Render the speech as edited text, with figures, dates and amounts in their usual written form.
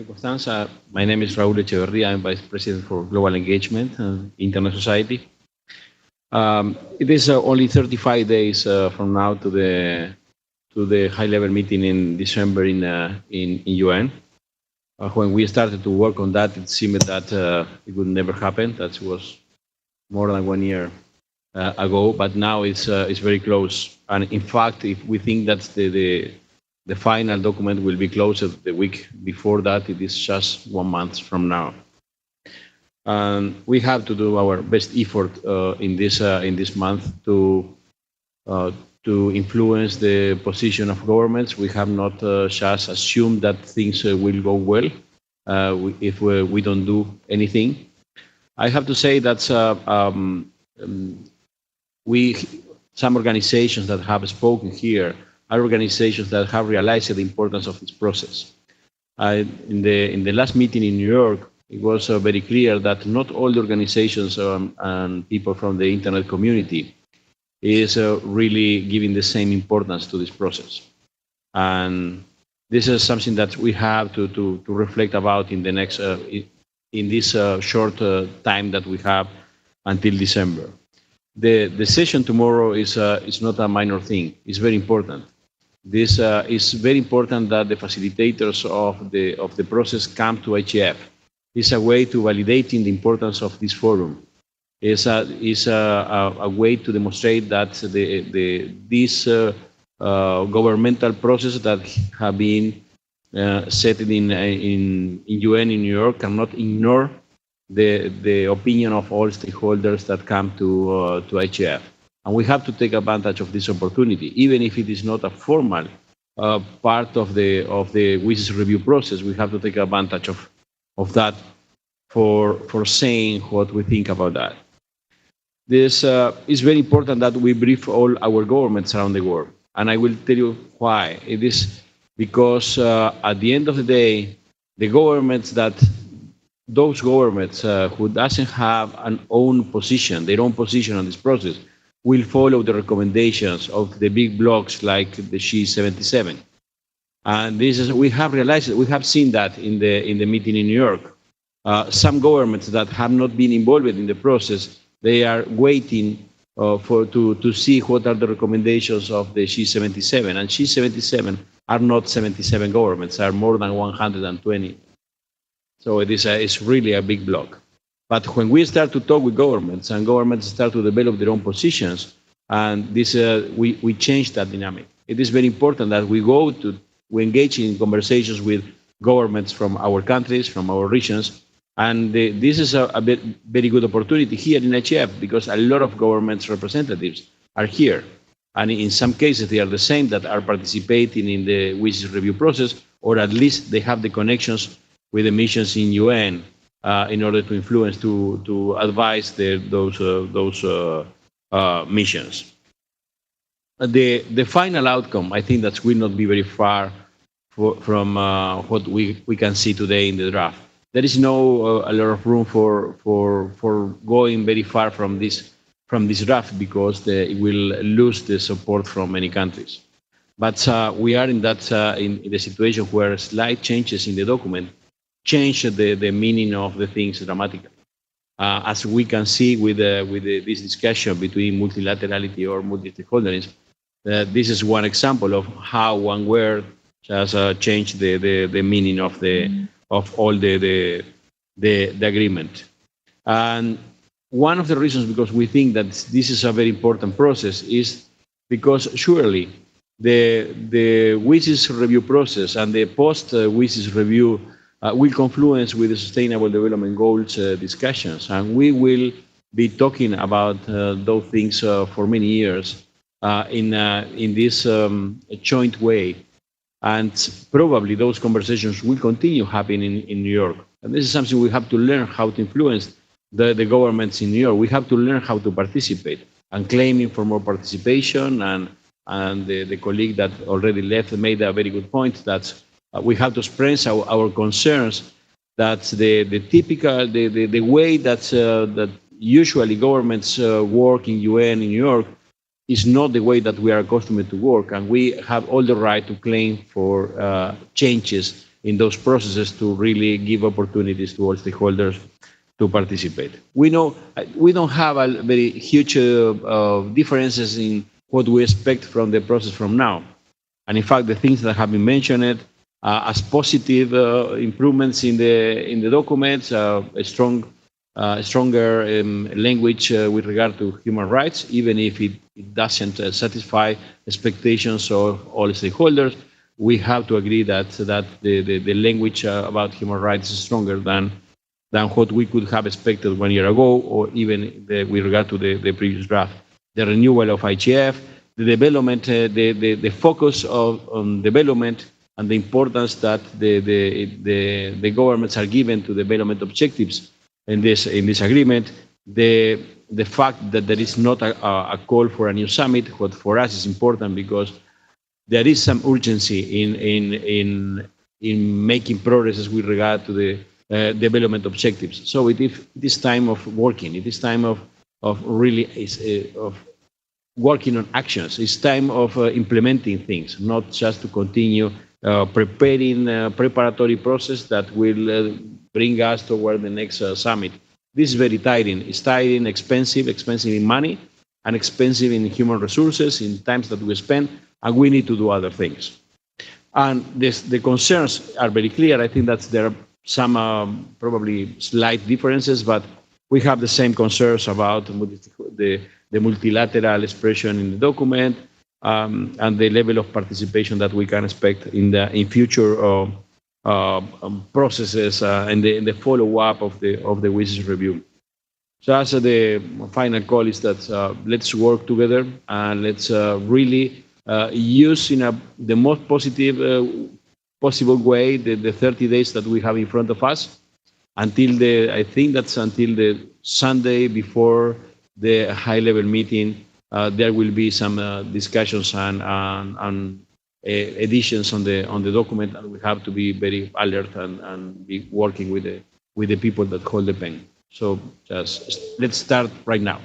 you, Constanza. My name is Raúl Echeberría. I'm Vice President for Global Engagement and Internet Society. It is only 35 days from now to the high-level meeting in December in UN. When we started to work on that, it seemed that it would never happen. That was more than 1 year ago, but now it's very close. And in fact, if we think that the final document will be closed the week before that, it is just 1 month from now. And we have to do our best effort in this month to influence the position of governments. We have not just assumed that things will go well if we don't do anything. I have to say that some organizations that have spoken here are organizations that have realized the importance of this process. In the last meeting in New York, it was very clear that not all the organizations and people from the internet community is really giving the same importance to this process. And this is something that we have to reflect about in the next in this short time that we have until December. The session tomorrow is not a minor thing. It's very important. This is very important that the facilitators of the process come to IGF. It's a way to validating the importance of this forum. It's a way to demonstrate that this governmental process that have been set in UN in New York cannot ignore the opinion of all stakeholders that come to IGF. And we have to take advantage of this opportunity, even if it is not a formal part of the WSIS review process. We have to take advantage of that for saying what we think about that. This is very important that we brief all our governments around the world. And I will tell you why. It is because at the end of the day, those governments who doesn't have an own position, their own position on this process, will follow the recommendations of the big blocs like the G77. And this is, we have realized, we have seen that in the meeting in New York. Some governments that have not been involved in the process, they are waiting to see what are the recommendations of the G77. And G77 are not 77 governments, are more than 120. So it's really a big bloc. But when we start to talk with governments and governments start to develop their own positions, and this we change that dynamic. It is very important that we engage in conversations with governments from our countries, from our regions, and this is a very good opportunity here in IGF because a lot of governments representatives are here. And in some cases, they are the same that are participating in the WSIS review process, or at least they have the connections with the missions in UN in order to influence, to advise those missions. The final outcome, I think that will not be very far from what we can see today in the draft. There is no a lot of room for going very far from this draft because it will lose the support from many countries. But we are in the situation where slight changes in the document change the meaning of the things dramatically. As we can see with this discussion between multilaterality or multi-stakeholderism, this is one example of how one word has changed the meaning of all the agreement. And one of the reasons because we think that this is a very important process is because surely the WSIS review process and the post-WSIS review will confluence with the Sustainable Development Goals discussions. And we will be talking about those things for many years in this joint way. And probably those conversations will continue happening in New York. And this is something we have to learn how to influence the governments in New York. We have to learn how to participate and claiming for more participation. And the colleague that already left made a very good point that we have to express our concerns that the way that usually governments work in UN in New York is not the way that we are accustomed to work, and we have all the right to claim for changes in those processes to really give opportunities to all stakeholders to participate. We know we don't have a very huge differences in what we expect from the process from now. And in fact, the things that have been mentioned as positive improvements in the documents, stronger language with regard to human rights, even if it doesn't satisfy expectations of all stakeholders. We have to agree that the language about human rights is stronger than what we could have expected 1 year ago, or even with regard to the previous draft. The renewal of IGF, the development, the focus on development, and the importance that the governments are given to development objectives in this agreement. The fact that there is not a call for a new summit, what for us is important because there is some urgency in making progress with regard to the development objectives. So it is time of working. It is time of really of working on actions. It's time of implementing things, not just to continue preparing preparatory process that will bring us toward the next summit. This is very tiring. It's tiring, expensive in money, and expensive in human resources, in times that we spend, and we need to do other things. And the concerns are very clear. I think that there are some probably slight differences, but we have the same concerns about the multilateral expression in the document, and the level of participation that we can expect in future processes and the follow-up of the WSIS review. So as the final call is that let's work together and let's really use in the most positive possible way the 30 days that we have in front of us until I think that's until the Sunday before the high-level meeting. There will be some discussions and additions on the document, and we have to be very alert and be working with the people that hold the pen. So just let's start right now.